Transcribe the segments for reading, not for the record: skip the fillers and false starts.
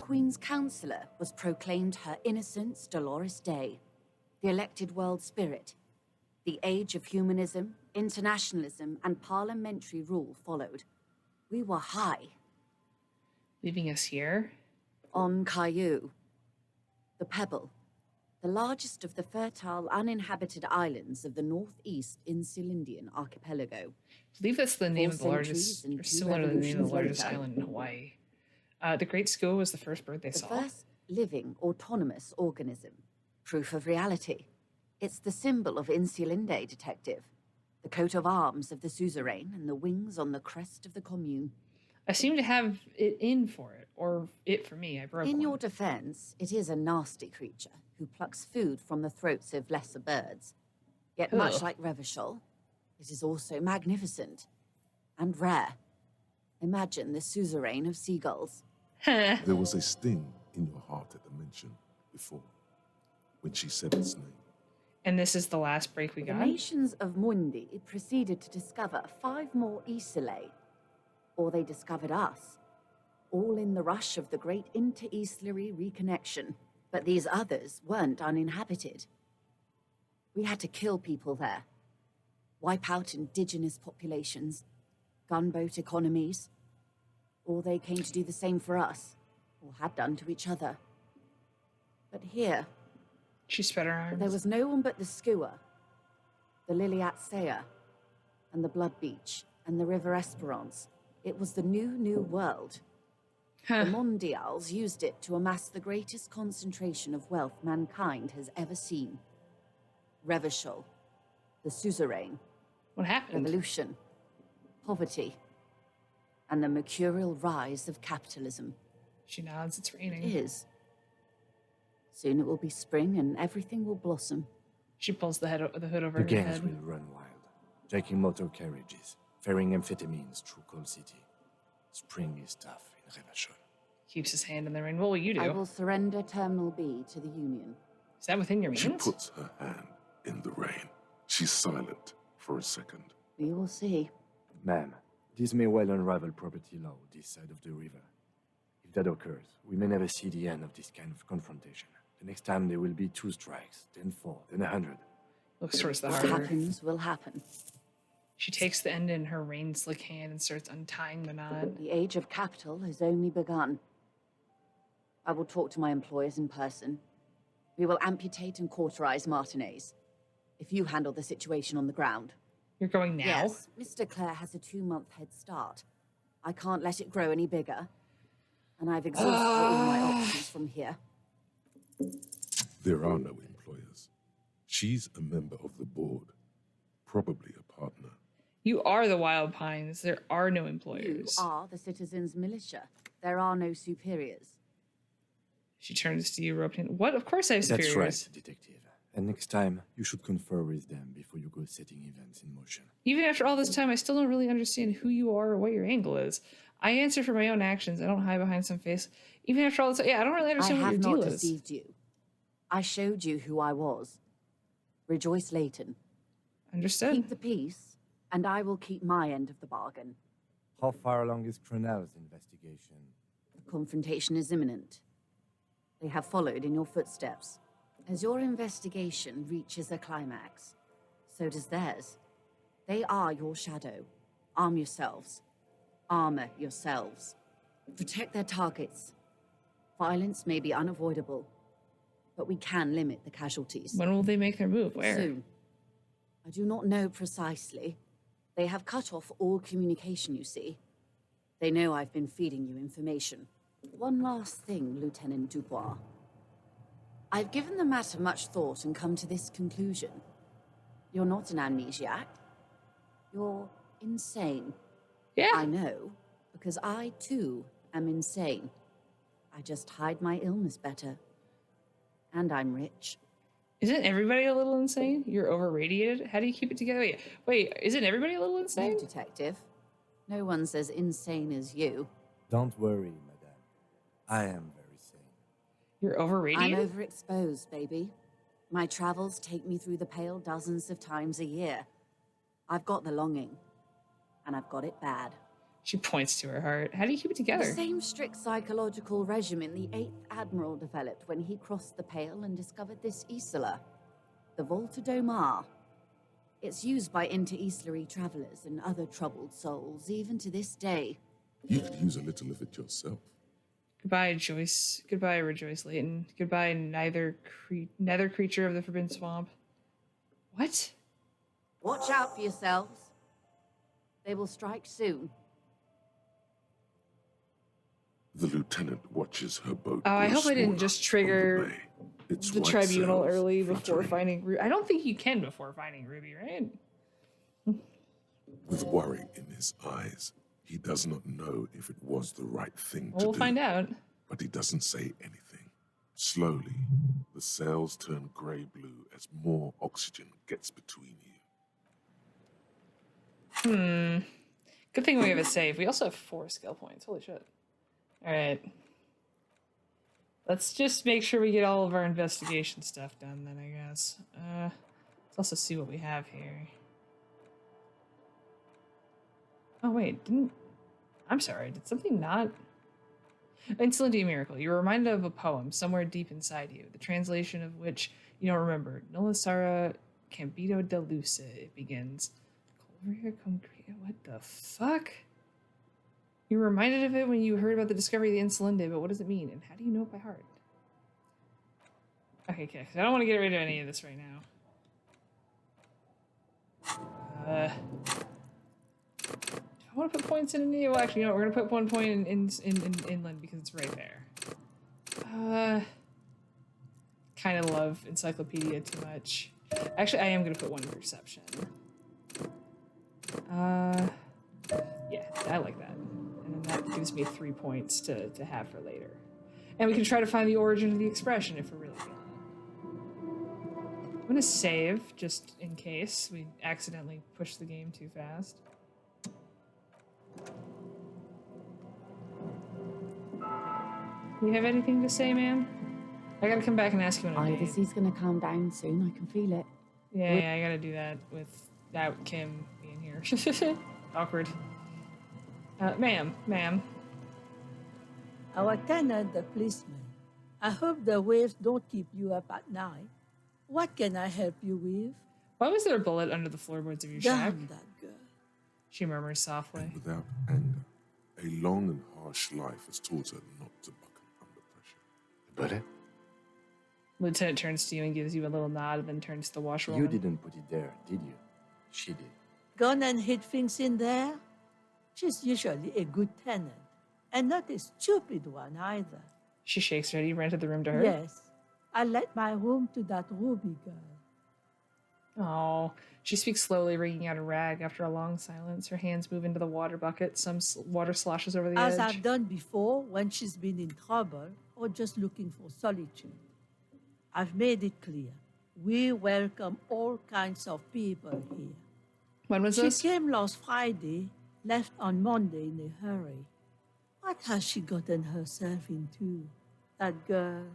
Queen's Counsellor was proclaimed Her Innocence Dolores Day, the elected world spirit. The age of humanism, internationalism, and parliamentary rule followed. We were high. Leaving us here? On Caillou, the Pebble, the largest of the fertile, uninhabited islands of the northeast Insulindian archipelago. I believe that's the name of the largest, or similar to the name of the largest island in Hawaii. The Great Skua was the first bird they saw. The first living, autonomous organism. Proof of reality. It's the symbol of Insulinde, Detective. The coat of arms of the suzerain and the wings on the crest of the commune. I seem to have it in for it, or it for me. I broke In one. your defense, it is a nasty creature who plucks food from the throats of lesser birds. Yet much like Revachol, it is also magnificent and rare. Imagine the suzerain of seagulls. There was a sting in your heart at the mention before, when she said its name. And this is the last break we The got? nations of Mundi proceeded to discover 5 more Isolae. Or they discovered us. All in the rush of the great inter-Islary reconnection. But these others weren't uninhabited. We had to kill people there. Wipe out indigenous populations. Gunboat economies. Or they came to do the same for us. Or had done to each other. But here, She spread her arms. there was no one but the Skua, the Liliat Sea, and the Blood Beach, and the River Esperance. It was the new world. The Mondials used it to amass the greatest concentration of wealth mankind has ever seen. Revachol, the suzerain, What happened? revolution, poverty, and the mercurial rise of capitalism. She nods. It's It raining. is. Soon it will be spring and everything will blossom. She pulls the hood over The her gangs head. will run wild, taking motor carriages, ferrying amphetamines through Coal City. Spring is tough in Revachol. Keeps his hand in the rain. What will you do? I will surrender Terminal B to the Union. Is that within your She means? puts her hand in the rain. She's silent for a second. We will see. Ma'am, this may well unravel property law this side of the river. If that occurs, we may never see the end of this kind of confrontation. The next time there will be 2 strikes, then 4, then 100. Looks towards the What harbor. happens will happen. She takes the end in her rain-slick hand and starts untying the knot. The age of capital has only begun. I will talk to my employers in person. We will amputate and cauterize Martinez. If you handle the situation on the ground. You're going now? Yes, Mr. Clare has a 2-month head start. I can't let it grow any bigger. And I've exhausted all my options from here. There are no employers. She's a member of the board, probably a partner. You are the Wild Pines. There are no You employers. are the citizens' militia. There are no superiors. She turns to you, Ropeton. What? Of course I have That's superiors. right, detective. And next time, you should confer with them before you go setting events in motion. Even after all this time, I still don't really understand who you are or what your angle is. I answer for my own actions. I don't hide behind some face. Even after all this, I don't really I understand what have your not deal is. deceived you. I showed you who I was. Rejoice Layton. Understood. Keep the peace, and I will keep my end of the bargain. How far along is Cronell's investigation? The confrontation is imminent. They have followed in your footsteps. As your investigation reaches a climax, so does theirs. They are your shadow. Arm yourselves. Armor yourselves. Protect their targets. Violence may be unavoidable, but we can limit the casualties. When will they make their move? Where? Soon. I do not know precisely. They have cut off all communication, you see. They know I've been feeding you information. One last thing, Lieutenant Dubois. I've given the matter much thought and come to this conclusion. You're not an amnesiac. You're insane. Yeah. I know, because I, too, am insane. I just hide my illness better. And I'm rich. Isn't everybody a little insane? You're over-radiated? How do you keep it together? Wait, isn't everybody a little insane? No, detective. No one's as insane as you. Don't worry, madame. I am very sane. You're over-radiated? I'm overexposed, baby. My travels take me through the pale dozens of times a year. I've got the longing. And I've got it bad. She points to her heart. How do you keep it The together? same strict psychological regimen the 8th Admiral developed when he crossed the Pale and discovered this Isola, the Volta do Mar. It's used by inter-Easlary travelers and other troubled souls, even to this day. You could use a little of it yourself. Goodbye, Joyce. Goodbye, Rejoice Layton. Goodbye, nether creature of the Forbidden Swamp. What? Watch out for yourselves. They will strike soon. The lieutenant watches her boat. Oh, I grow hope I didn't smaller just on trigger the bay. Its the white tribunal sails early before fluttering. finding Ruby. I don't think you can before finding Ruby, right? With worry in his eyes, he does not know if it was the right thing to We'll do. find out. But he doesn't say anything. Slowly, the sails turn grey-blue as more oxygen gets between you. Good thing we have a save. We also have 4 skill points. Holy shit. Alright. Let's just make sure we get all of our investigation stuff done then, I guess. Let's also see what we have here. Oh, wait. I'm sorry. Did something not... Insolenti Miracle. You're reminded of a poem somewhere deep inside you, the translation of which you don't remember. Nola Sara Cambito de Luce, it begins. Colvia Concreta. What the fuck? You were reminded of it when you heard about the discovery of the Insolente, but what does it mean? And how do you know it by heart? Okay. I don't want to get rid of any of this right now. I want to put points in India. Well, actually, you know what? We're going to put 1 point in inland because it's right there. Kind of love Encyclopedia too much. Actually, I am going to put 1 in Perception. Yeah, I like that. And then that gives me 3 points to have for later. And we can try to find the origin of the expression if we're really feeling it. I'm going to save, just in case we accidentally push the game too fast. You have anything to say, ma'am? I gotta come back and ask you in a The day. sea's gonna calm down soon, I can feel it. Yeah, I gotta do that without Kim being here. Awkward. Ma'am. Our tenant, the policeman. I hope the waves don't keep you up at night. What can I help you with? Why was there a bullet under the floorboards of your shack? Damn that girl. She murmurs softly. And without anger, a long and harsh life has taught her not to buckle under pressure. Bullet? Lieutenant turns to you and gives you a little nod, then turns to the washerwoman. You didn't put it there, did you? She did. Gone and hid things in there? She's usually a good tenant, and not a stupid one either. She shakes her head. You rented the room to her? Yes, I let my room to that Ruby girl. Oh. She speaks slowly, wringing out a rag. After a long silence, her hands move into the water bucket. Some water sloshes over the As edge. I've done before when she's been in trouble or just looking for solitude. I've made it clear. We welcome all kinds of people here. When was She this? came last Friday, left on Monday in a hurry. What has she gotten herself into? That girl.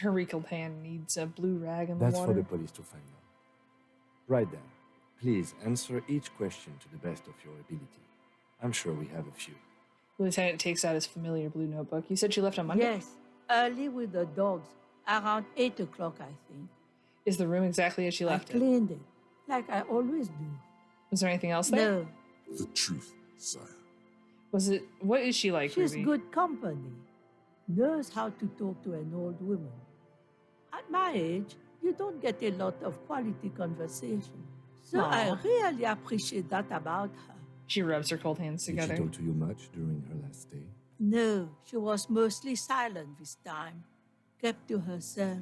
Her wrinkled hand needs a blue rag in the That's water. for the police to find out. Right there. Please answer each question to the best of your ability. I'm sure we have a few. Lieutenant takes out his familiar blue notebook. You said she left on Monday? Yes, early with the dogs, around 8 o'clock, I think. Is the room exactly as she I left it? cleaned it, like I always do. Was there anything else there? No, The truth, sire. What is she like, she's Ruby? good company. Knows how to talk to an old woman. At my age, you don't get a lot of quality conversation. So I Aw. really appreciate that about her. She rubs her cold hands Did together. she talk to you much during her last stay? No, she was mostly silent this time. Kept to herself.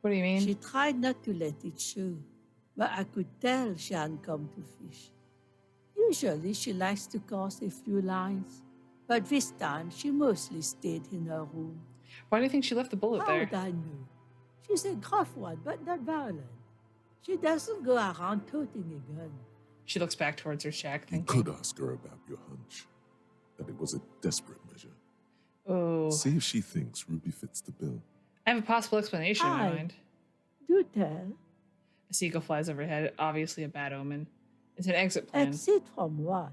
What do you mean? She tried not to let it show, but I could tell she hadn't come to fish. Usually she likes to cast a few lines, but this time she mostly stayed in her room. Why do you think she left the bullet How there? would I know? She's a gruff one, but not violent. She doesn't go around toting a gun. She looks back towards her shack, You thinking, could ask her about your hunch, that it was a desperate measure. oh, See if she thinks Ruby fits the bill. I have a possible explanation in my Hi. mind. Do tell. A seagull flies overhead, obviously a bad omen. It's an exit plan. Exit from what?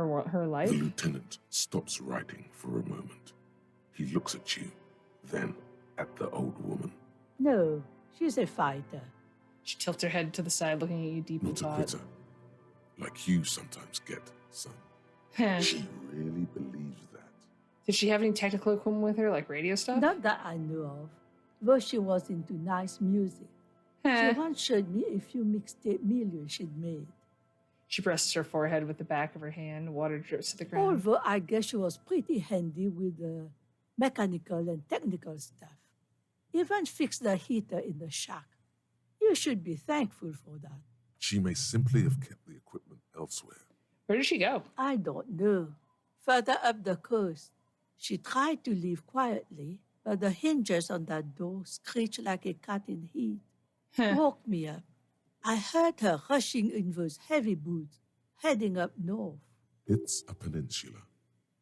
Her The life? lieutenant stops writing for a moment. He looks at you, then at the old woman. No, she's a fighter. She tilts her head to the side, looking at you deep in Not a thought. quitter, like you sometimes get, son. Huh. She really believes that. Did she have any technical equipment with her, like radio stuff? Not that I know of, though she was into nice music. Huh. She once showed me a few mixtape millions she'd made. She presses her forehead with the back of her hand. Water drips to the ground. Although I guess she was pretty handy with the mechanical and technical stuff. Even fixed the heater in the shack. You should be thankful for that. She may simply have kept the equipment elsewhere. Where did she go? I don't know. Further up the coast, she tried to leave quietly, but the hinges on that door screeched like a cat in heat. Woke me up. I heard her rushing in those heavy boots, heading up north. It's a peninsula.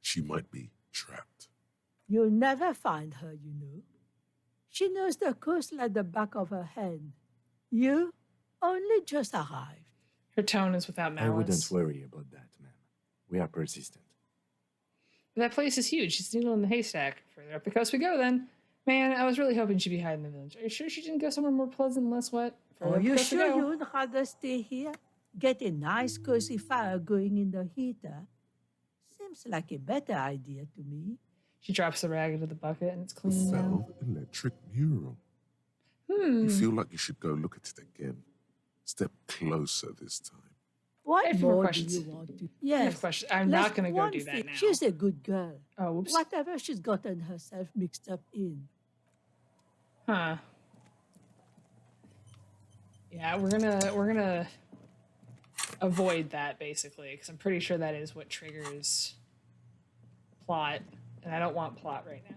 She might be trapped. You'll never find her, you know. She knows the coast like the back of her hand. You only just arrived. Her tone is without malice. I wouldn't worry about that, ma'am. We are persistent. That place is huge. She's needle in the haystack. Further up the coast we go, then. Man, I was really hoping she'd be hiding in the village. Are you sure she didn't go somewhere more pleasant and less wet? Further Are up the you coast we sure go. you would rather stay here? Get a nice cozy fire going in the heater? Seems like a better idea to me. She drops the rag into the bucket and it's The clean now. failed electric mural. You Hmm. feel like you should go look at it again. Step closer this time. I What have more more do questions. you want to? I have Yes. questions. I'm let's not going to go one do that thing. now. She's a good girl. Oh, whoops. Whatever she's gotten herself mixed up in. Huh. Yeah, we're gonna avoid that basically, because I'm pretty sure that is what triggers plot, and I don't want plot right now.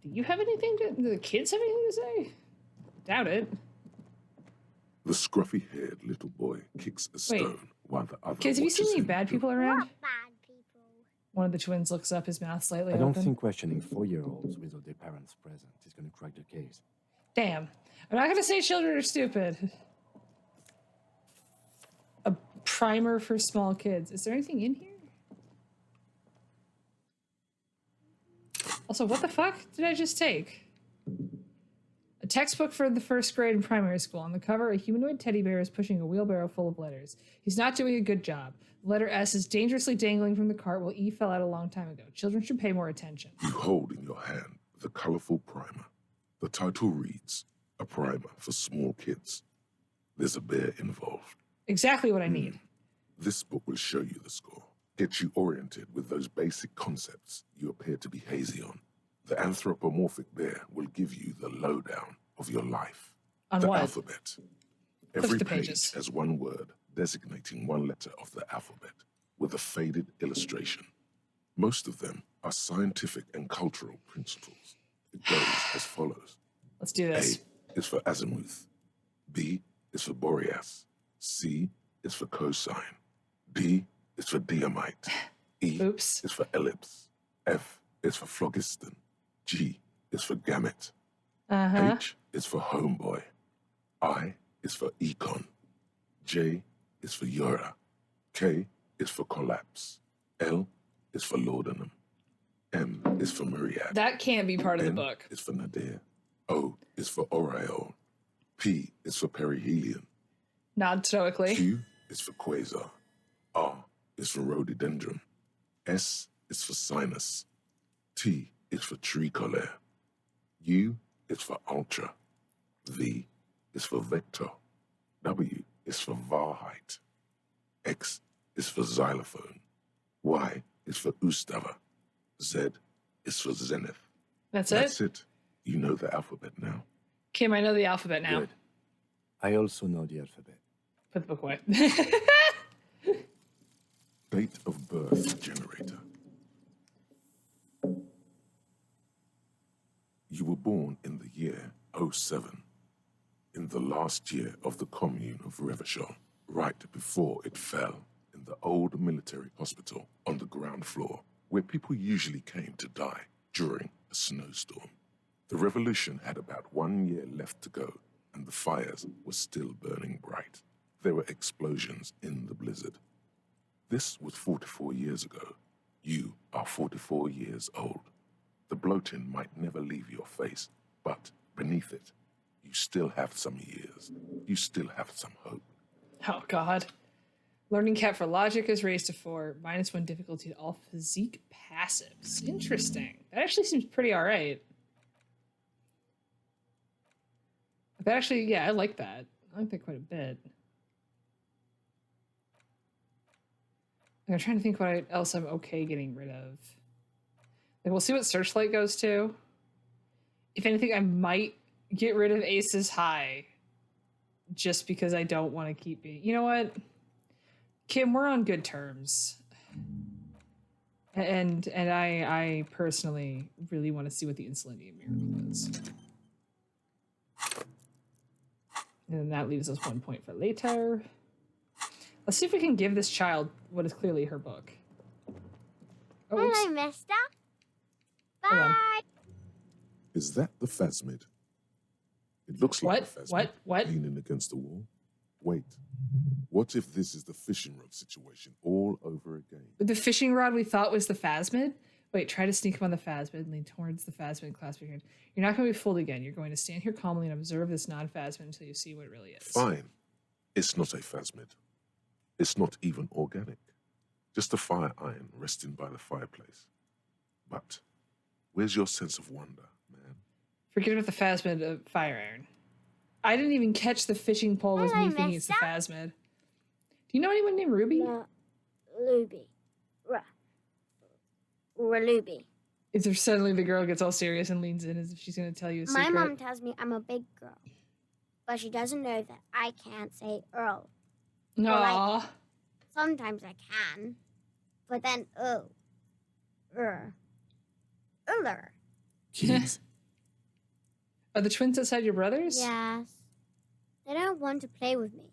Do you have anything to? Do the kids have anything to say? Doubt it. The scruffy-haired little boy kicks a stone while the other Kids, have you seen watches any him bad do- people around? What bad people? One of the twins looks up, his mouth slightly I don't open. think questioning 4-year-olds without their parents present is going to crack the case. Damn. I'm not gonna say children are stupid. A primer for small kids. Is there anything in here? Also, what the fuck did I just take? A textbook for the first grade in primary school. On the cover, a humanoid teddy bear is pushing a wheelbarrow full of letters. He's not doing a good job. The letter S is dangerously dangling from the cart while E fell out a long time ago. Children should pay more attention. You hold in your hand the colorful primer. The title reads, A Primer for Small Kids. There's a bear involved. Exactly what I need. This book will show you the score, get you oriented with those basic concepts you appear to be hazy on. The anthropomorphic bear will give you the lowdown of your life. On The what? alphabet. Every the page pages. has one word designating one letter of the alphabet with a faded illustration. Most of them are scientific and cultural principles. It goes as follows. Let's do this. A is for azimuth. B is for Boreas. C is for cosine. D is for diamite. E Oops. is for ellipse. F is for phlogiston. G is for gamete. Uh-huh. H is for homeboy. I is for econ. J is for Eura. K is for collapse. L is for laudanum. M is for myriad. That can't be part of the N book. is for nadir. O is for aureole. P is for perihelion. Nod stoically. Q is for quasar. R is for rhododendron. S is for sinus. T is for tricolor. U is for ultra. V is for vector. W is for Wahrheit. X is for xylophone. Y is for Ustava. Z is for zenith. That's That's it? it. You know the alphabet now. Kim, I know the alphabet now. Good. I also know the alphabet. Put the book away. Date of birth generator. You were born in the year 07, in the last year of the commune of Revachol, right before it fell in the old military hospital on the ground floor, where people usually came to die during a snowstorm. The revolution had about 1 year left to go, and the fires were still burning bright. There were explosions in the blizzard. This was 44 years ago. You are 44 years old. The bloating might never leave your face, but beneath it, you still have some years. You still have some hope. Oh, God. Learning cap for logic is raised to 4, -1 difficulty to all physique passives. Interesting. That actually seems pretty alright. That actually, yeah, I like that. I like that quite a bit. I'm trying to think what else I'm okay getting rid of. Like, we'll see what Searchlight goes to. If anything, I might get rid of Ace's High. Just because I don't want to keep being... You know what? Kim, we're on good terms. And I personally really want to see what the Insolentium Miracle is. And then that leaves us 1 point for later. Let's see if we can give this child what is clearly her book. Oh, oops. Hello, mister. Hold on. Bye. Is that the phasmid? It looks like a phasmid What? leaning against the wall. Wait, what if this is the fishing rod situation all over again? The fishing rod we thought was the phasmid? Wait, try to sneak up on the phasmid, lean towards the phasmid, clasp your hand. You're not going to be fooled again. You're going to stand here calmly and observe this non-phasmid until you see what it really is. Fine. It's not a phasmid. It's not even organic. Just a fire iron resting by the fireplace. But where's your sense of wonder, man? Forget about the phasmid fire iron. I didn't even catch the fishing pole was Hello, me thinking it's the mister. phasmid. Do you know anyone named Ruby? No, Luby. Ruby. Is there suddenly the girl gets all serious and leans in as if she's going to tell you a My secret? mom tells me I'm a big girl, but she doesn't know that I can't say Earl. Aww. Sometimes I can, but then Uller. Keys. Are the twins outside your brothers? Yes. They don't want to play with me.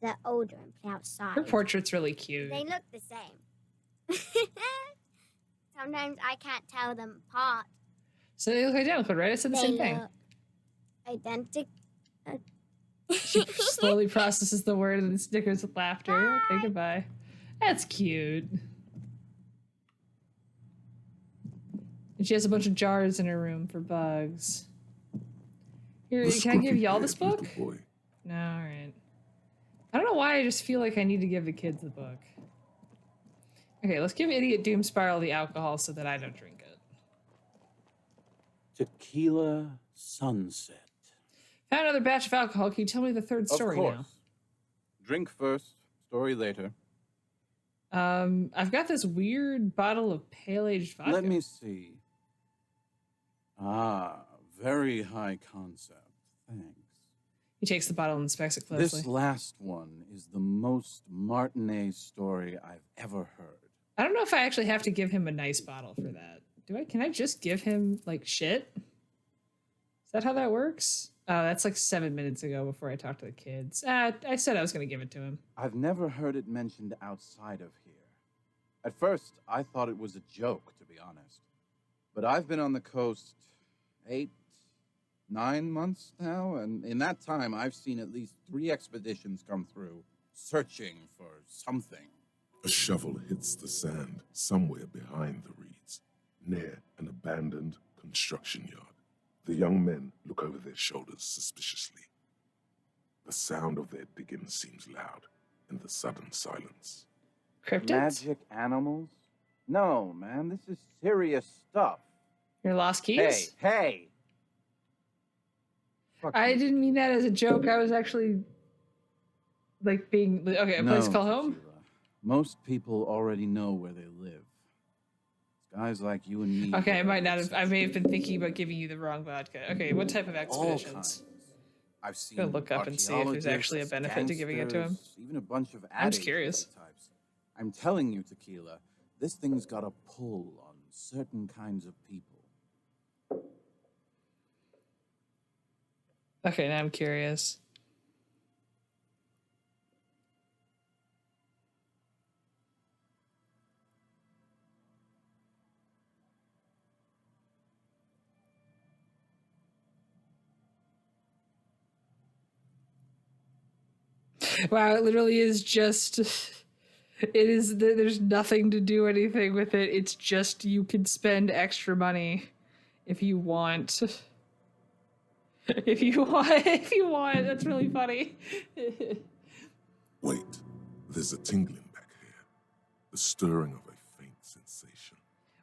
They're older and play outside. Her portrait's really cute. They look the same. Sometimes I can't tell them apart. So they look identical, right? I said the They same thing. look identical. She slowly processes the word and then snickers with laughter. Okay, Bye. goodbye. That's cute. And she has a bunch of jars in her room for bugs. Here, The can I give y'all this scruffy-haired book? little boy. No, alright. I don't know why I just feel like I need to give the kids the book. Okay, let's give Idiot Doom Spiral the alcohol so that I don't drink it. Tequila Sunset. Found another batch of alcohol. Can you tell me the third story Of course. now? Drink first, story later. I've got this weird bottle of pale-aged vodka. Let me see. Ah, very high concept. Thanks. He takes the bottle and inspects it closely. This last one is the most Martinet story I've ever heard. I don't know if I actually have to give him a nice bottle for that. Do I? Can I just give him, like, shit? Is that how that works? Oh, that's like 7 minutes ago before I talked to the kids. I said I was going to give it to him. I've never heard it mentioned outside of here. At first, I thought it was a joke, to be honest. But I've been on the coast 8, 9 months now, and in that time, I've seen at least 3 expeditions come through, searching for something. A shovel hits the sand somewhere behind the reeds, near an abandoned construction yard. The young men look over their shoulders suspiciously. The sound of their digging seems loud in the sudden silence. Cryptids? Magic animals? No, man, this is serious stuff. Your lost keys? Hey! Fuck I you. didn't mean that as a joke. I was actually, like, being... Okay, a place to call home? Tequila. Most people already know where they live. It's guys like you and me. Okay, I that might are not have... I may have been thinking about giving you the wrong vodka. Okay, what type of all expeditions? kinds. I've seen Gonna look up and see if there's actually a archaeologists, benefit to giving it to him. gangsters, even a bunch of I'm just ad curious. agency types. I'm telling you, Tequila, this thing's got a pull on certain kinds of people. Okay, now I'm curious. Wow, it literally is just It is there's nothing to do anything with it. It's just you can spend extra money if you want. If you want. That's really funny. Wait, there's a tingling back here. The stirring of a faint sensation.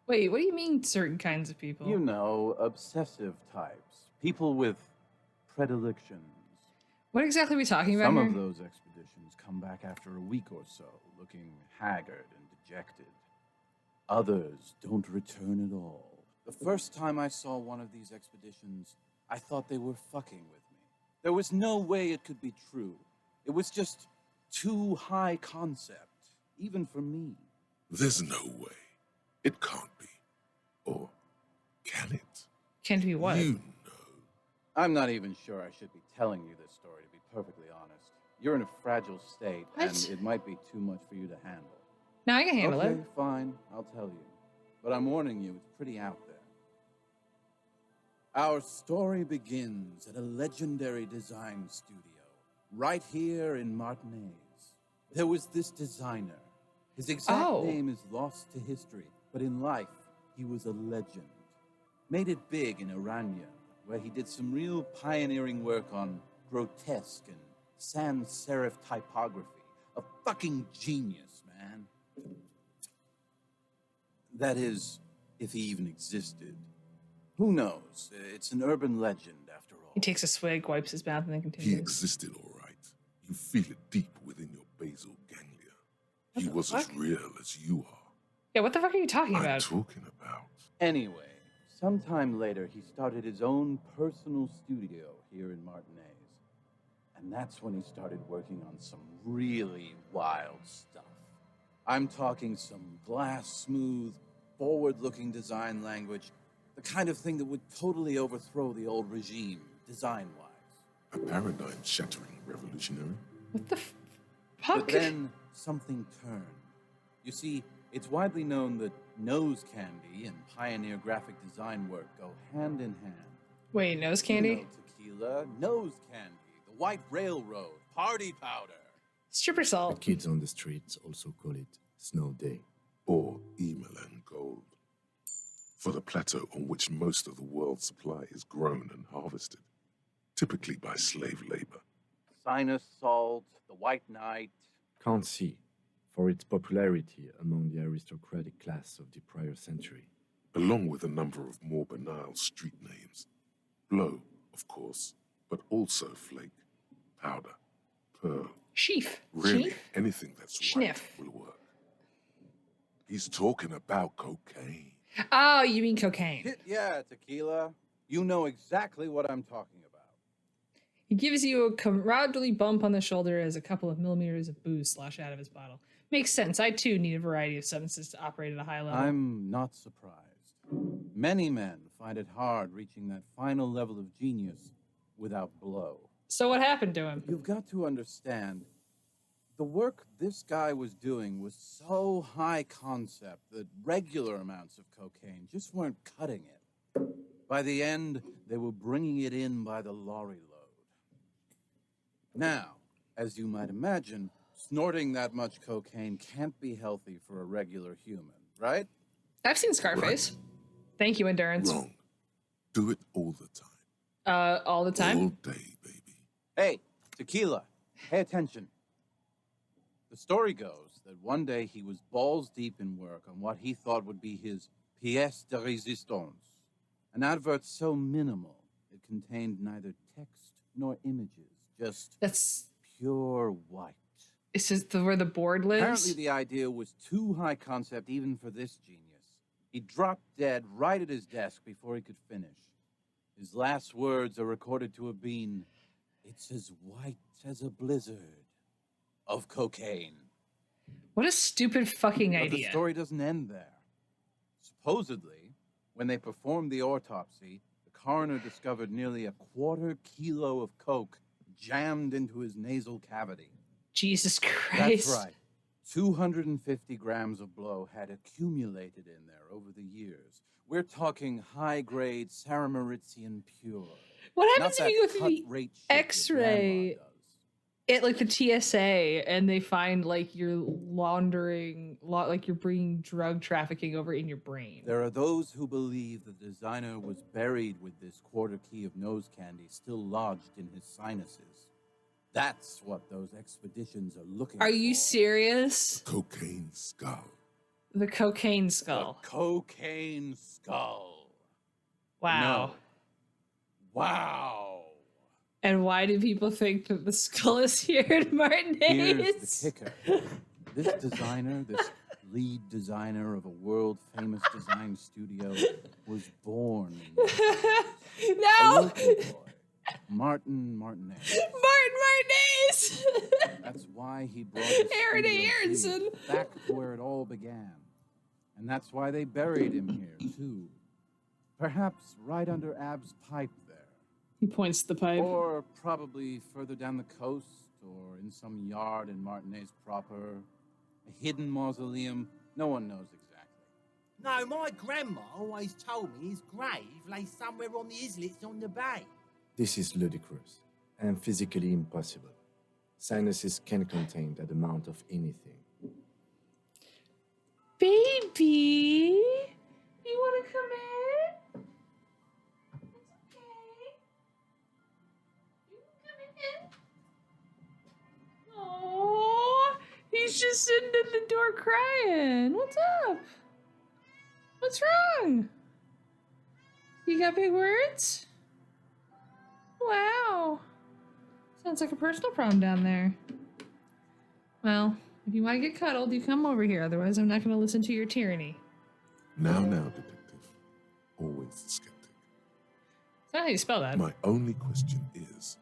Wait, what do you mean certain kinds of people? You know, obsessive types. People with predilections. What exactly are we talking about Some here? of those expeditions come back after a week or so, looking haggard and dejected. Others don't return at all. The first time I saw one of these expeditions, I thought they were fucking with me. There was no way it could be true. It was just too high concept, even for me. There's no way. It can't be. Or can it? Can't be what? You know. I'm not even sure I should be telling you this story, to be perfectly honest. You're in a fragile state, What? and it might be too much for you to handle. No, I can handle Okay, it. fine, I'll tell you. But I'm warning you, it's pretty out there. Our story begins at a legendary design studio, right here in Martinez. There was this designer. His exact Oh. name is lost to history, but in life, he was a legend. Made it big in Aranya, where he did some real pioneering work on grotesque and sans serif typography. A fucking genius, man. That is, if he even existed. Who knows? It's an urban legend, after all. He takes a swig, wipes his mouth, and then He continues. existed, all right. You feel it deep within your basal ganglia. He What the was as fuck? real as you are. Yeah, what the fuck are you talking I'm about? talking about. Anyway, sometime later, he started his own personal studio here in Martinez. And that's when he started working on some really wild stuff. I'm talking some glass-smooth, forward-looking design language, the kind of thing that would totally overthrow the old regime, design-wise. A paradigm-shattering revolutionary. What the But fuck? then something turned. You see, it's widely known that nose candy and pioneer graphic design work go hand in hand. Wait, nose You candy? know, tequila, nose candy, the white railroad, party powder. Stripper The salt. kids on the streets also call it Snow Day. Or Elysium gold. For the plateau on which most of the world's supply is grown and harvested, typically by slave labor. Sinus salt, the white knight. Can't see, for its popularity among the aristocratic class of the prior century. Along with a number of more banal street names. Blow, of course, but also flake, powder, pearl. Sheaf. Really, Sheaf? anything that's Schniff. white will work. He's talking about cocaine. Oh, you mean cocaine. Yeah, tequila. You know exactly what I'm talking about. He gives you a camaraderie bump on the shoulder as a couple of millimeters of booze slosh out of his bottle. Makes sense. I too need a variety of substances to operate at a high level. I'm not surprised. Many men find it hard reaching that final level of genius without blow. So what happened to him? You've got to understand, the work this guy was doing was so high concept that regular amounts of cocaine just weren't cutting it. By the end, they were bringing it in by the lorry load. Now, as you might imagine, snorting that much cocaine can't be healthy for a regular human, right? I've seen Scarface. Thank you, Endurance. Wrong. Do it all the time. All the time? All day, baby. Hey, tequila, pay attention. The story goes that one day he was balls deep in work on what he thought would be his pièce de résistance, an advert so minimal it contained neither text nor images, just That's pure white. Is this where the board lives? Apparently the idea was too high concept even for this genius. He dropped dead right at his desk before he could finish. His last words are recorded to have been, "It's as white as a blizzard of cocaine." What a stupid fucking But the idea. story doesn't end there. Supposedly, when they performed the autopsy, the coroner discovered nearly a quarter kilo of coke jammed into his nasal cavity. Jesus Christ. That's right. 250 grams of blow had accumulated in there over the years. We're talking high-grade Saramaritian pure. What Not happens if that you go through cut the rate shit your grandma X-ray? does. at like the TSA, and they find like you're laundering, like you're bringing drug trafficking over in your brain. There are those who believe the designer was buried with this quarter key of nose candy still lodged in his sinuses. That's what those expeditions are looking for. Are you serious? Cocaine skull. The cocaine skull. The cocaine skull. Wow. No. Wow. And why do people think that the skull is here at Martinez? Here's the kicker. This designer, this lead designer of a world-famous design studio, was born in a No! local boy, Martin Martinez. Martin Martinez! That's why he brought his Aaron studio Aronson. scene back to where it all began. And that's why they buried him here, too. Perhaps right under Ab's pipe there. He points to the pipe. Or probably further down the coast, or in some yard in Martinez proper. A hidden mausoleum. No one knows exactly. No, my grandma always told me his grave lay somewhere on the islets on the bay. This is ludicrous and physically impossible. Sinuses can contain that amount of anything. Baby, you want to come in? It's okay. You can come in. Aww, he's just sitting at the door crying. What's up? What's wrong? You got big words? Wow. Sounds like a personal problem down there. Well, if you want to get cuddled, you come over here. Otherwise, I'm not going to listen to your tyranny. Now, detective. Always the skeptic. That's not how you spell that. My only question is,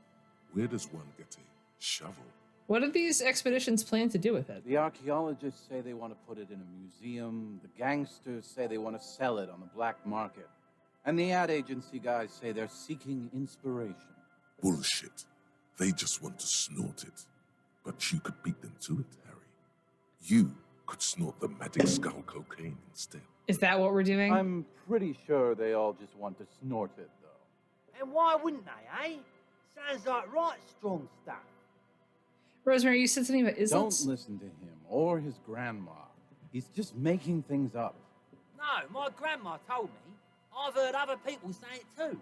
where does one get a shovel? What do these expeditions plan to do with it? The archaeologists say they want to put it in a museum. The gangsters say they want to sell it on the black market. And the ad agency guys say they're seeking inspiration. Bullshit. They just want to snort it. But you could beat them to it, Harry. You could snort the magic skull cocaine instead. Is that what we're doing? I'm pretty sure they all just want to snort it, though. And why wouldn't they, eh? Sounds like right strong stuff. Rosemary, you said something about islets? Don't listen to him or his grandma. He's just making things up. No, my grandma told me. I've heard other people say it too.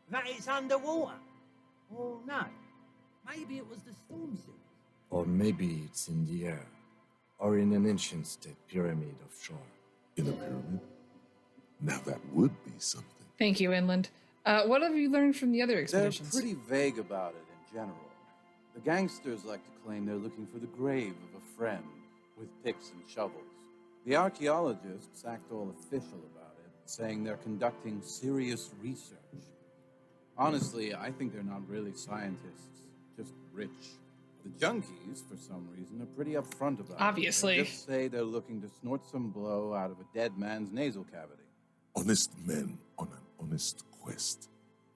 That it's underwater. Or no, maybe it was the storm seas. Or maybe it's in the air. Or in an ancient state pyramid offshore. In a pyramid? Now that would be something. Thank you, Inland. What have you learned from the other They're expeditions? pretty vague about it in general. The gangsters like to claim they're looking for the grave of a friend with picks and shovels. The archaeologists act all official about it, saying they're conducting serious research. Honestly, I think they're not really scientists, just rich. The junkies, for some reason, are pretty upfront about Obviously. it. They just say they're looking to snort some blow out of a dead man's nasal cavity. Honest men on an honest quest.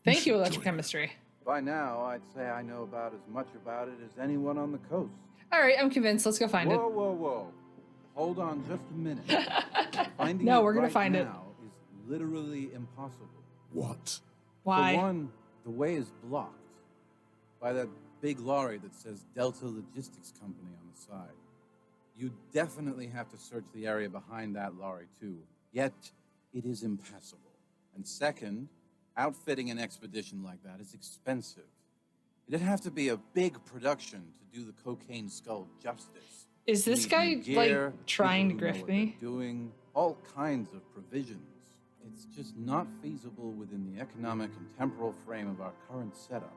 Thank you, should join electrochemistry. By now, I'd say I know about as much about it as anyone on the coast. All right, I'm convinced. Let's go find Whoa, whoa, whoa. Hold on just a minute. it. Finding No, it we're gonna right find it. now is literally impossible. What? Why? For one, the way is blocked by that big lorry that says Delta Logistics Company on the side. You definitely have to search the area behind that lorry, too. Yet, it is impassable. And second, outfitting an expedition like that is expensive. It'd have to be a big production to do the cocaine skull justice. Is this You guy, need gear, like, trying to people who know grift what me? they're doing all kinds of provisions. It's just not feasible within the economic and temporal frame of our current setup.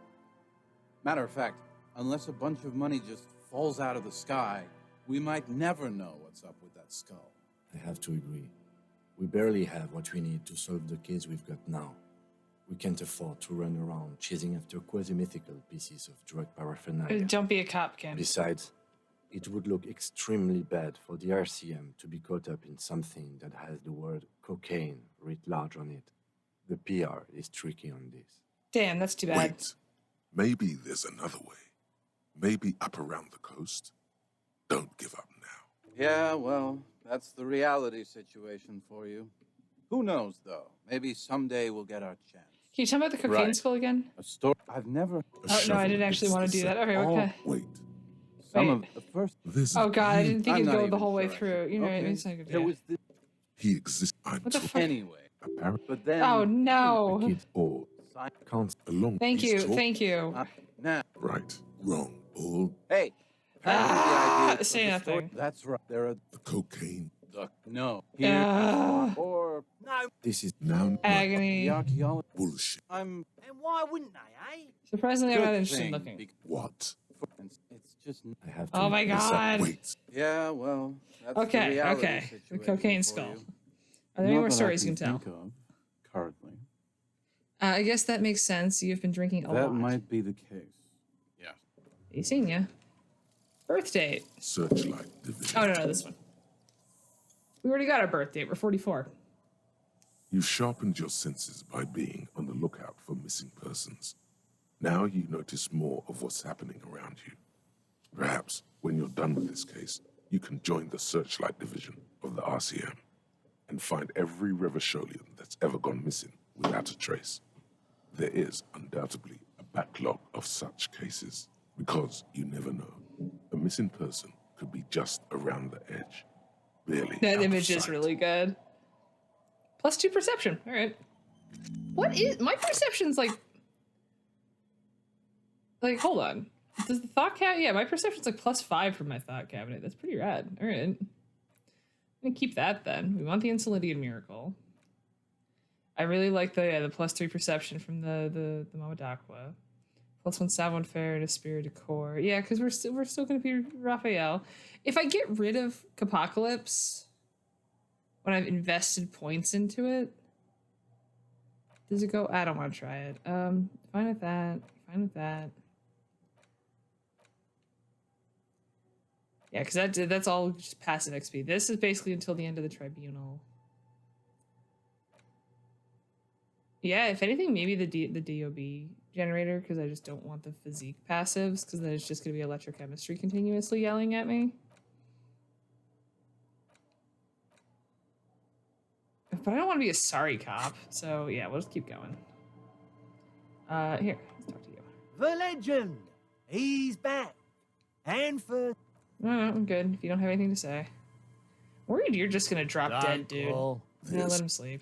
Matter of fact, unless a bunch of money just falls out of the sky, we might never know what's up with that skull. I have to agree. We barely have what we need to solve the case we've got now. We can't afford to run around chasing after quasi-mythical pieces of drug paraphernalia. Don't be a cop, Ken. Besides, it would look extremely bad for the RCM to be caught up in something that has the word cocaine writ large on it. The PR is tricky on this. Damn, that's too bad. Wait. Maybe there's another way. Maybe up around the coast. Don't give up now. Yeah, well, that's the reality situation for you. Who knows, though? Maybe someday we'll get our chance. Can you tell me about the cocaine Right. skull again? A story I've never... A Oh, no, I shovel didn't actually is want the to do that. same. Okay, what Oh. kind? Wait. Some Wait. of the first. This Oh god, I didn't think I'm it'd not go the even whole way sure I through. should- You're right, Okay, it's not good. there Yeah. was this he exists. I'm What the fuck? anyway. apparent But then. Oh The no. kid or can't. along. Thank these you, talk- thank you. Now, Right, wrong, all hey. Apparently Ah, the idea say of the story- nothing. That's right. There are the cocaine no here or No, This is now Agony. the archaeology. bullshit. I'm and why wouldn't they, eh? Surprisingly, I'm good not interested in thing looking. because What? it's just I have to. Oh my mess up. god. Wait, yeah. Well, that's Okay, the reality okay. The situation cocaine for skull. you. Are there any Not more that I stories you can tell? think of currently. I guess that makes sense. You've been drinking a That lot. might be the case. Yeah. You seen ya? Birth date. searchlight division. Oh no, this one. We already got our birth date. We're 44. You sharpened your senses by being on the lookout for missing persons. Now you notice more of what's happening around you. Perhaps when you're done with this case, you can join the Searchlight Division of the RCM and find every Revacholian that's ever gone missing without a trace. There is undoubtedly a backlog of such cases because you never know. A missing person could be just around the edge. Barely. That out of image is sight. really good. +2 perception. All right. What is my perception's like? Hold on. Does the thought cabinet? Yeah, my perception's like +5 from my thought cabinet. That's pretty rad. All right. I'm gonna keep that then. We want the Insulated Miracle. I really like the +3 perception from the Mamadakwa. +1 Savoir Faire and Esprit de Corps. Yeah, because we're still gonna be Raphael. If I get rid of Capocalypse when I've invested points into it, does it go? I don't want to try it. Fine with that. Fine with that. Yeah, because that's all just passive XP. This is basically until the end of the tribunal. Yeah, if anything, maybe the DOB generator, because I just don't want the physique passives, because then it's just going to be electrochemistry continuously yelling at me. But I don't want to be a sorry cop, so yeah, we'll just keep going. Here, let's talk to you. The legend! He's back. And for... No, I'm good. If you don't have anything to say. Worried you're just gonna drop dead, dude. Uncle. No, let him sleep.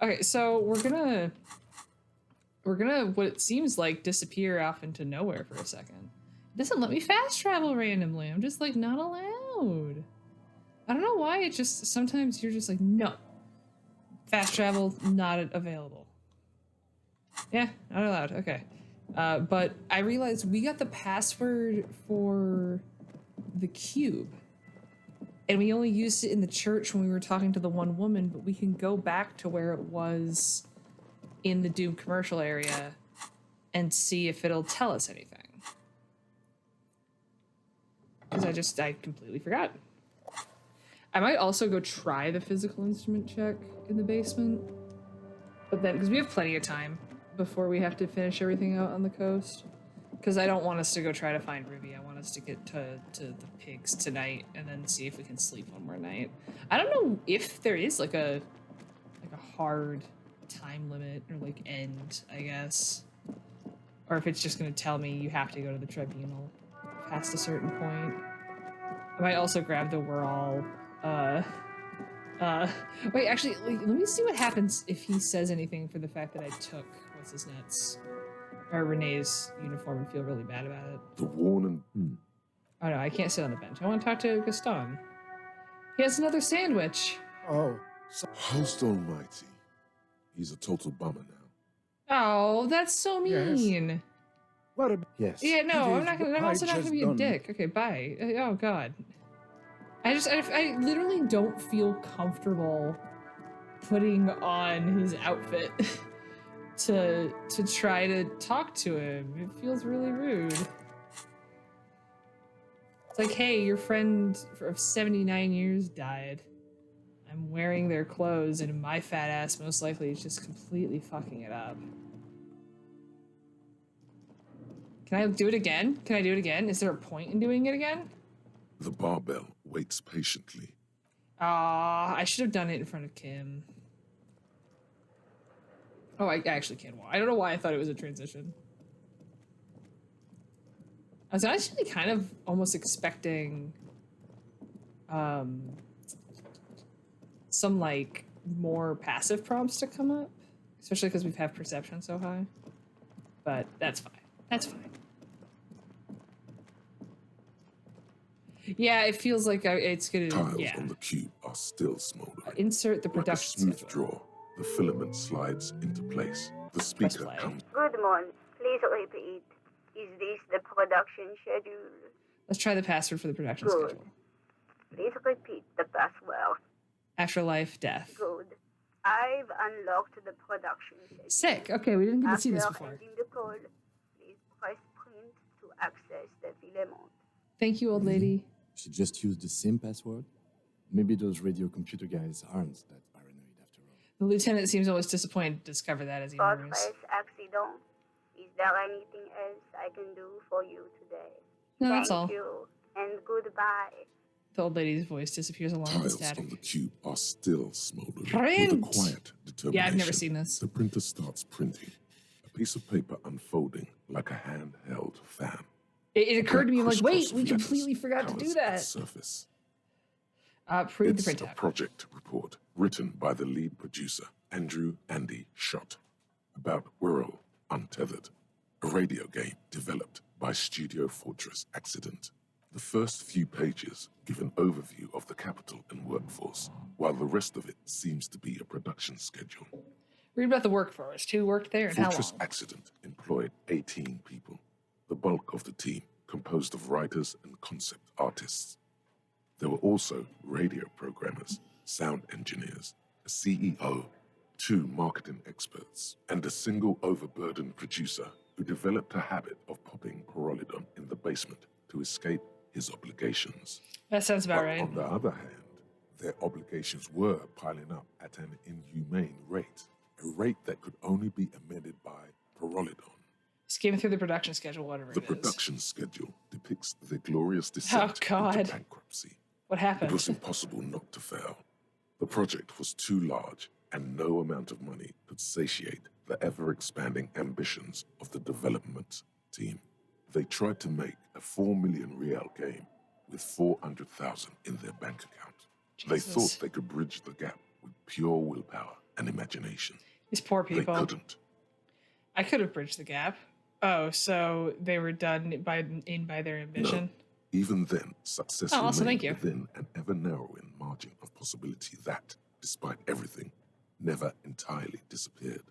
Okay, so we're gonna what it seems like disappear off into nowhere for a second. It doesn't let me fast travel randomly. I'm just like not allowed. I don't know why. It just sometimes you're just like no. Fast travel not available. Yeah, not allowed. Okay. But I realized we got the password for the cube. And we only used it in the church when we were talking to the one woman, but we can go back to where it was in the Doom commercial area and see if it'll tell us anything. Because I completely forgot. I might also go try the physical instrument check in the basement. But then, because we have plenty of time before we have to finish everything out on the coast. Because I don't want us to go try to find Ruby. I want us to get to the pigs tonight and then see if we can sleep one more night. I don't know if there is like a hard time limit or like end, I guess. Or if it's just going to tell me you have to go to the tribunal past a certain point. I might also grab the we're all wait, actually, let me see what happens if he says anything for the fact that I took what's his nuts or Renee's uniform and feel really bad about it. The warning. Oh no, I can't sit on the bench. I want to talk to Gaston. He has another sandwich. Oh, host almighty. He's a total bummer now. Oh, that's so mean. What a yes. Yeah, no, It I'm is not gonna. what I'm I also not just gonna be a done. dick. Okay, bye. Oh God. I literally don't feel comfortable putting on his outfit to try to talk to him. It feels really rude. It's like, hey, your friend of 79 years died. I'm wearing their clothes, and my fat ass most likely is just completely fucking it up. Can I do it again? Can I do it again? Is there a point in doing it again? The barbell waits patiently. I should have done it in front of Kim. Oh, I actually can't walk. I don't know why I thought it was a transition. I was actually kind of almost expecting some like more passive prompts to come up, especially because we've had perception so high. But that's fine. That's fine. Yeah, it feels like it's gonna. Tiles Yeah. on the cube are still smoldering. Insert the Like a production smooth schedule. draw, the filament slides into place. The speaker play. comes. Good morning. Please repeat. Is this the production schedule? Let's try the password for the production Good. schedule. Please repeat the password. Afterlife, death. Good. I've unlocked the production schedule. Sick. Okay, we didn't get to see this After before. ending the call, please press print to access the filament. Thank you, old lady. She just used the same password? Maybe those radio computer guys aren't that paranoid after all. The lieutenant seems almost disappointed to discover that as he murmurs. Fortress accident. Is there anything else I can do for you today? No, that's all. Thank you, and goodbye. The old lady's voice disappears along with the Tiles static. on the cube are still smoldering. Print! With a quiet determination, Yeah, I've never seen this. the printer starts printing. A piece of paper unfolding like a handheld fan. It occurred to me, I'm like, wait, Crisscross we of letters completely forgot to covers do its that. Surface. Print the It's a printout. project report written by the lead producer, Andrew Andy Schott, about Whirl Untethered, a radio game developed by Studio Fortress Accident. The first few pages give an overview of the capital and workforce, while the rest of it seems to be a production schedule. Read about the workforce. Who worked there and how Fortress long? Accident employed 18 people, the bulk of the team composed of writers and concept artists. There were also radio programmers, sound engineers, a CEO, 2 marketing experts, and a single overburdened producer who developed a habit of popping Pyrrolidon in the basement to escape his obligations. That sounds about But right. on the other hand, their obligations were piling up at an inhumane rate, a rate that could only be amended by Pyrrolidon. Skimming through the production schedule, whatever The it is. production schedule depicts the glorious descent God. into bankruptcy. What It happened? was impossible not to fail. The project was too large, and no amount of money could satiate the ever-expanding ambitions of the development team. They tried to make a 4 million real game with 400,000 in their bank account. They Jesus. thought they could bridge the gap with pure willpower and imagination. These poor They people. couldn't. I could have bridged the gap. Oh, so they were done by their ambition? Even then, success Oh, awesome, remained thank you. within an ever-narrowing margin of possibility that, despite everything, never entirely disappeared.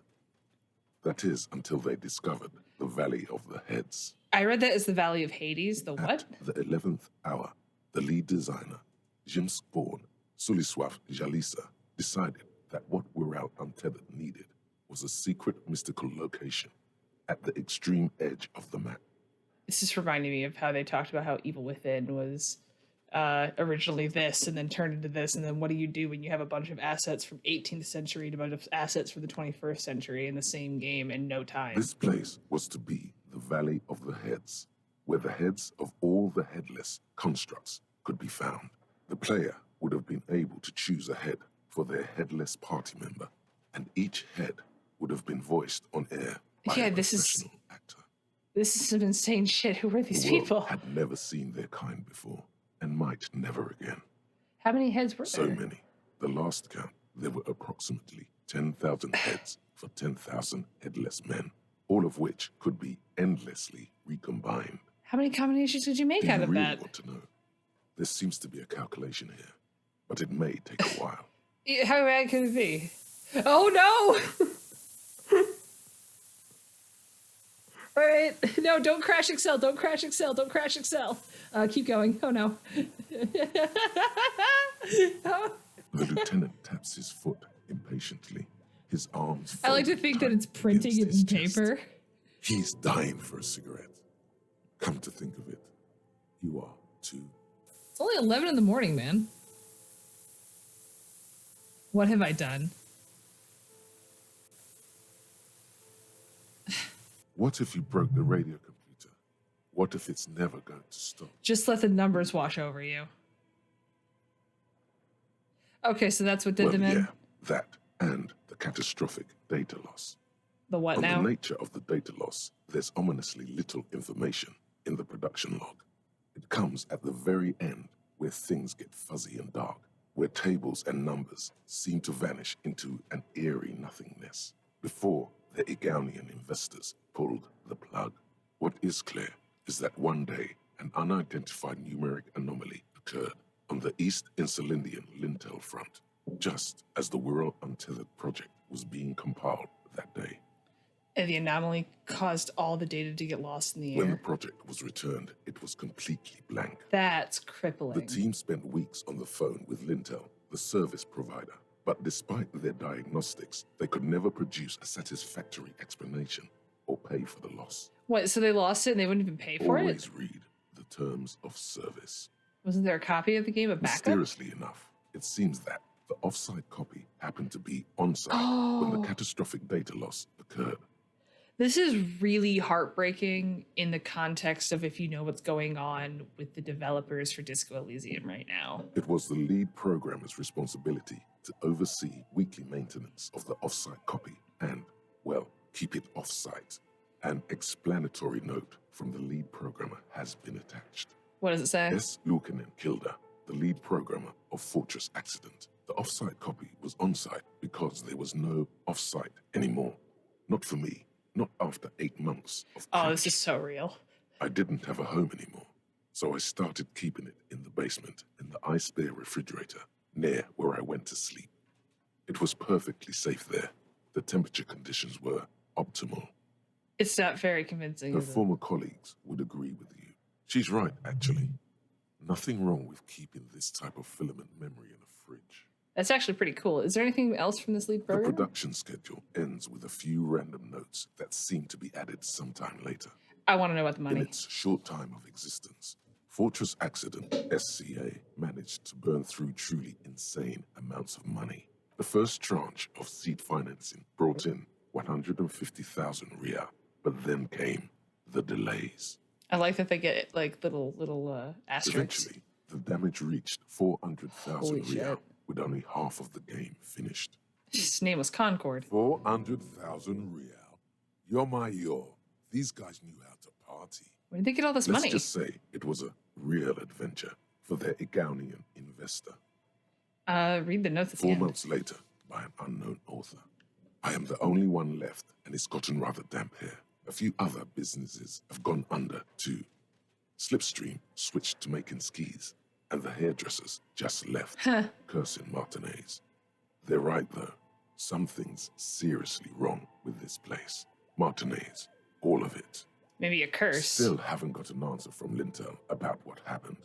That is, until they discovered the Valley of the Heads. I read that as the Valley of Hades. The what? At the 11th hour, the lead designer, Jim Spawn, Suliswaf Jalisa, decided that what Whirl Untethered needed was a secret mystical location at the extreme edge of the map. This is reminding me of how they talked about how Evil Within was originally this and then turned into this. And then what do you do when you have a bunch of assets from 18th century to a bunch of assets from the 21st century in the same game in no time? This place was to be the Valley of the Heads, where the heads of all the headless constructs could be found. The player would have been able to choose a head for their headless party member, and each head would have been voiced on air by Yeah, a this is- professional actor. This is some insane shit. Who are these The world people? had never seen their kind before, and might never again. How many heads were So there? many. The last count, there were approximately 10,000 heads for 10,000 headless men, all of which could be endlessly recombined. How many combinations could you make Do out you of really that? want to know? There seems to be a calculation here, but it may take a while. How bad could it be? Oh no! All right, no, don't crash Excel. Don't crash Excel. Don't crash Excel. Keep going. Oh no. The lieutenant taps his foot impatiently, his arms. I like to folded think that tight it's printing it against in his chest. paper. He's dying for a cigarette. Come to think of it, you are too. It's only 11 in the morning, man. What have I done? What if you broke the radio computer? What if it's never going to stop? Just let the numbers wash over you. Okay, so that's what did Well, them in? yeah, that and the catastrophic data loss. The what On now? the nature of the data loss, there's ominously little information, in the production log. It comes at the very end, where things get fuzzy and dark, where tables and numbers seem to vanish into an eerie nothingness, before the Egonian investors pulled the plug. What is clear is that one day, an unidentified numeric anomaly occurred on the East Insulindian lintel front, just as the World Untethered project was being compiled that day. And the anomaly caused all the data to get lost in the When the air. project was returned, it was completely blank. That's crippling. The team spent weeks on the phone with Lintel, the service provider, but despite their diagnostics, they could never produce a satisfactory explanation or pay for the loss. What, so they lost it and they wouldn't even pay for Always it? read the terms of service. Wasn't there a copy of the game, a backup? Mysteriously enough, it seems that the offsite copy happened to be on-site when the Oh. catastrophic data loss occurred. This is really heartbreaking in the context of if you know what's going on with the developers for Disco Elysium right now. It was the lead programmer's responsibility to oversee weekly maintenance of the offsite copy and, well, keep it offsite. An explanatory note from the lead programmer has been attached. What does it say? S. Lukanen Kilda, the lead programmer of Fortress Accident. The offsite copy was on-site because there was no offsite anymore. Not for me. Not after 8 months of Oh, crunch. this is so real. I didn't have a home anymore, so I started keeping it in the basement in the ice bear refrigerator near where I went to sleep. It was perfectly safe there. The temperature conditions were optimal. It's not very convincing. Her Is it? former colleagues would agree with you. She's right, actually. Nothing wrong with keeping this type of filament memory in a fridge. That's actually pretty cool. Is there anything else from this lead The program? production schedule ends with a few random notes that seem to be added sometime later. I want to know about the In money. its short time of existence, Fortress Accident, SCA, managed to burn through truly insane amounts of money. The first tranche of seed financing brought in 150,000 Riyal, but then came the delays. I like that they get like little asterisks. Eventually, the damage reached 400,000 Holy Riyal, shit. with only half of the game finished. His name was Concord. 400,000 Riyal. You're my yo. These guys knew how to party. Where did they get all this Let's money? just say it was a real adventure for their Egonian investor. Read the notes at the 4 end. months later, by an unknown author. I am the only one left, and it's gotten rather damp here. A few other businesses have gone under, too. Slipstream switched to making skis, and the hairdressers just left, Huh. cursing Martinez. They're right, though. Something's seriously wrong with this place. Martinez, all of it. Maybe a curse. Still haven't got an answer from Lintel about what happened.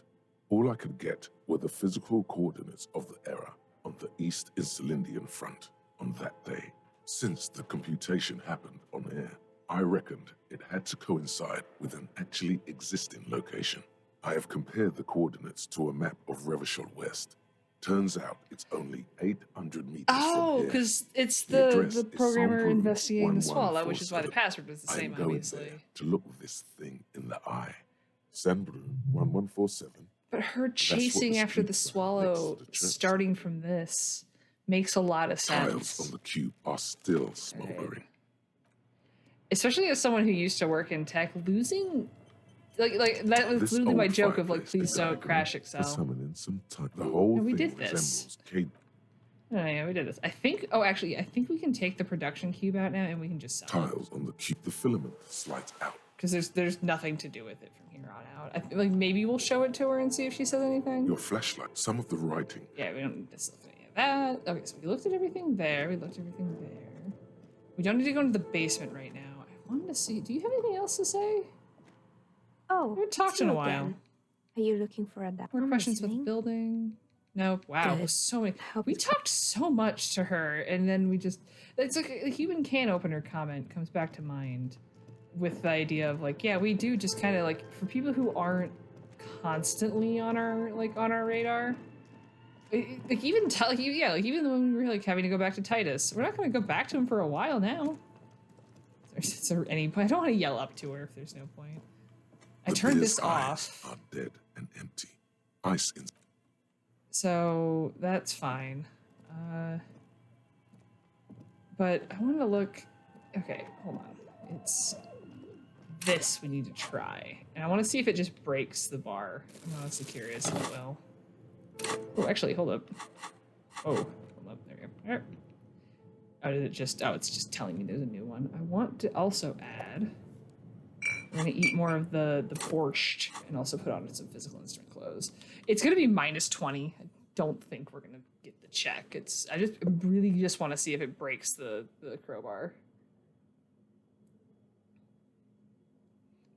All I could get were the physical coordinates of the error on the East Insulindian front on that day. Since the computation happened on air, I reckoned it had to coincide with an actually existing location. I have compared the coordinates to a map of Revachol West. Turns out it's only 800 meters Oh, from here. because it's The address the is programmer Sombreau investigating the swallow, which is why the 1147. password was the I same, am going obviously. there to look this thing in the eye. Sanbrew 1147. But her what the chasing after the street sign swallow, next to the church starting from this, makes a lot of Tiles sense. on the cube are still smoldering. Especially as someone who used to work in tech, losing like that was This literally my old joke of like, fireplace please is don't open crash for Excel. summoning some time. The whole And we thing did this. resembles Cade Oh yeah, we did this. I think. Oh, actually, I think we can take the production cube out now, and we can just sell it tiles on the cube. The filament slides out. because there's nothing to do with it from here on out. Like maybe we'll show it to her and see if she says anything. Your flashlight, some of the writing. Yeah, we don't need to look at any of that. Okay, so we looked at everything there. We looked at everything there. We don't need to go into the basement right now. I wanted to see. Do you have anything else to say? Oh, We haven't talked it's in a you while. again. Are you looking for a More I'm questions about the listening. building? Nope. Wow, Good. so many. Hope We it's- talked so much to her, and then we just—it's like a human can opener comment comes back to mind with the idea of like, yeah, we do just kind of like for people who aren't constantly on our radar. Like even even when we were like having to go back to Titus, we're not going to go back to him for a while now. Is there any point? I don't want to yell up to her if there's no point. I The turned beer's this eyes off. are dead and empty. Ice in So that's fine. But I wanted to look. Okay, hold on. It's this we need to try. And I want to see if it just breaks the bar. I'm honestly curious if it will. Oh, actually, hold up. Oh, hold up. There we go. All right. Oh, did it just... Oh, it's just telling me there's a new one. I want to also add... I'm going to eat more of the borscht and also put on some physical instrument clothes. It's going to be minus 20. I don't think we're going to get the check. I just really just want to see if it breaks the crowbar.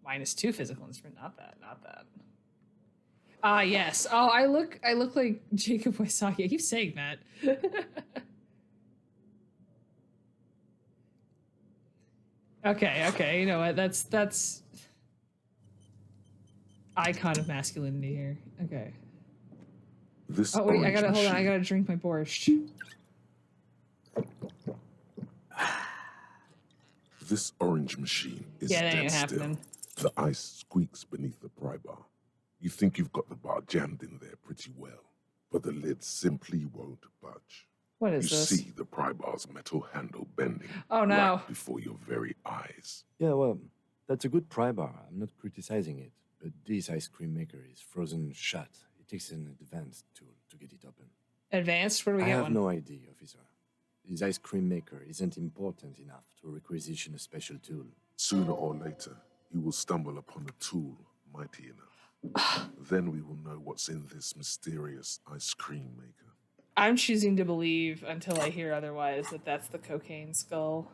Minus 2 physical instrument. Not that. Ah, yes. Oh, I look like Jacob Wysocki. I keep saying that. Okay. You know what? That's icon of masculinity here. Okay. This Oh wait, orange hold on. I machine- gotta drink my borscht. This orange machine is Yeah, that dead ain't still. happening. The ice squeaks beneath the pry bar. You think you've got the bar jammed in there pretty well, but the lid simply won't budge. What is You this? see the pry bar's metal handle bending Oh no. right before your very eyes. Yeah, well, that's a good pry bar. I'm not criticizing it. But this ice cream maker is frozen shut. It takes an advanced tool to get it open. Advanced? Where do we I get have one? no idea, officer. This ice cream maker isn't important enough to requisition a special tool. Sooner or later, you will stumble upon a tool mighty enough. Then we will know what's in this mysterious ice cream maker. I'm choosing to believe until I hear otherwise that that's the cocaine skull.